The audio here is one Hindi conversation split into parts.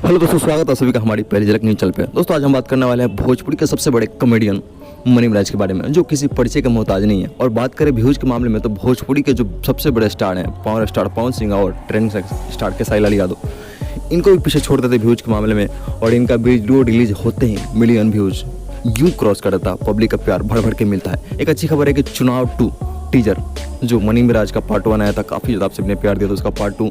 हेलो दोस्तों, स्वागत है सभी का हमारी पहली झलक न्यूज़ चैनल पे। दोस्तों आज हम बात करने वाले हैं भोजपुरी के सबसे बड़े कॉमेडियन मनी मिराज के बारे में, जो किसी परिचय का मोहताज नहीं है। और बात करें व्यूज के मामले में तो भोजपुरी के जो सबसे बड़े स्टार हैं, पावर स्टार पवन सिंह और ट्रेंड स्टार खेसारी लाल यादव, इनको भी पीछे छोड़ देते व्यूज के मामले में। और इनका वीडियो रिलीज होते ही मिलियन व्यूज यूं क्रॉस कर देता, पब्लिक का प्यार भर भर के मिलता है। एक अच्छी खबर है कि चुनाव 2 टीजर जो मनी मिराज का पार्ट 1 आया था, काफ़ी ज़्यादा आप सबने प्यार दिया, तो उसका पार्ट 2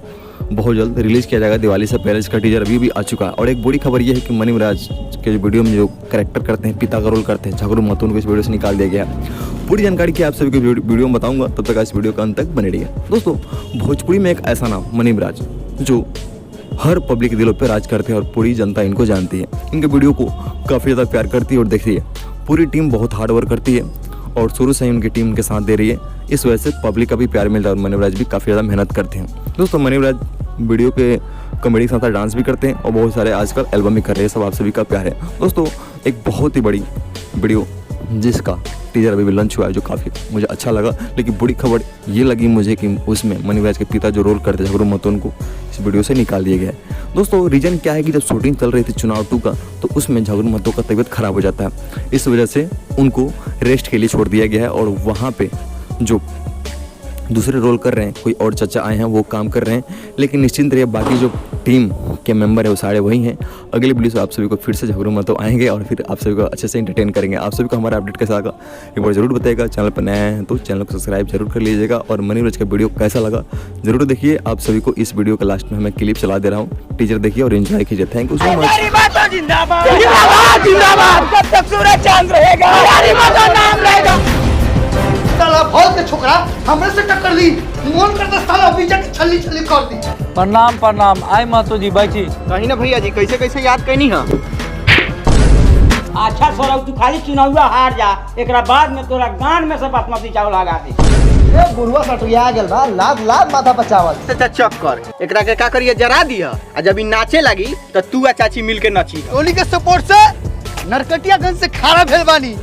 बहुत जल्द रिलीज किया जाएगा। दिवाली से पहले इसका टीजर अभी भी आ चुका है। और एक बड़ी खबर यह है कि मनी मिराज के जो वीडियो में जो कैरेक्टर करते हैं, पिता का रोल करते हैं झगड़ू महतो, उनको इस वीडियो से निकाल दिया गया है। पूरी जानकारी की आप सभी को वीडियो में बताऊंगा, तब तक इस वीडियो का अंत तक बने रहिए। दोस्तों भोजपुरी में एक ऐसा नाम मनी मिराज जो हर पब्लिक के दिलों पर राज करते हैं और पूरी जनता इनको जानती है। इनके वीडियो को काफ़ी ज़्यादा प्यार करती है और देखती है। पूरी टीम बहुत हार्ड वर्क करती है और शुरू से ही उनकी टीम के साथ दे रही है। इस वजह से पब्लिक का भी प्यार मिलता है और मनी मिराज भी काफ़ी ज़्यादा मेहनत करते हैं। दोस्तों मनी मिराज वीडियो के कॉमेडी के साथ डांस भी करते हैं और बहुत सारे आजकल एल्बम भी कर रहे हैं। सब आप सभी का प्यार है। दोस्तों एक बहुत ही बड़ी वीडियो जिसका टीजर अभी भी लॉन्च हुआ है, जो काफ़ी मुझे अच्छा लगा। लेकिन बड़ी खबर ये लगी मुझे कि उसमें मनी मिराज के पिता जो रोल करते झगड़ू महतो, उनको इस वीडियो से निकाल दिया गया है। दोस्तों रीजन क्या है कि जब शूटिंग चल रही थी चुनाव 2 का, तो उसमें झगड़ू महतो का तबीयत खराब हो जाता है। इस वजह से उनको रेस्ट के लिए छोड़ दिया गया है और वहाँ पे जो दूसरे रोल कर रहे हैं, कोई और चचा आए हैं, वो काम कर रहे हैं। लेकिन निश्चिंत रहिए, बाकी जो टीम के मेंबर है वो सारे वही हैं। अगली वीडियो से आप सभी को फिर से झगड़ू महतो आएंगे और फिर आप सभी को अच्छे से एंटरटेन करेंगे। आप सभी को हमारा अपडेट कैसा लगा एक बार जरूर बताइएगा। चैनल पर नया है तो चैनल को सब्सक्राइब जरूर कर लीजिएगा और मनी मिराज का वीडियो कैसा लगा जरूर देखिए। आप सभी को इस वीडियो के लास्ट में मैं क्लिप चला दे रहा हूँ, टीजर देखिए और एंजॉय कीजिए। Thank you so much. भौल के छोकरा हमरे से टक्कर ली, मन करता साला बीजा के छल्ली छल्ली कर दी। प्रणाम प्रणाम। आय महतो जी बैठी। कहीं ना भैया जी कैसे कैसे याद कैनी है। अच्छा सौरभ, तू खाली चुनाव हार जा, एकरा बाद में तोरा गान में से बासमती चावल लगा दे। ए बुढ़वा सटुया गेल बा, लाद लाद माथा बचावल। चाचा चक्कर एकरा के का करिए जरा दिया, आ जब ई नाचे लगी तो तू आ चाची मिल के नाची। ओली के सपोर्ट से नरकटियागंज से खारा भेल बानी।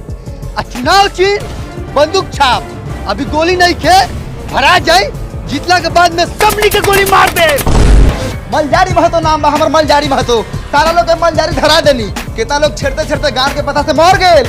आ चुनाव चिन्ह बंदूक छाप, अभी गोली नहीं खे भरा जाए, जीतला के बाद में सबनी के गोली मार दे। मलजारी महतो नाम बा हमर, मलजारी महतो। सारा लोग के मलजारी धरा देनी, कितना लोग छेड़ते छेड़ते गांव के पता से मर गए।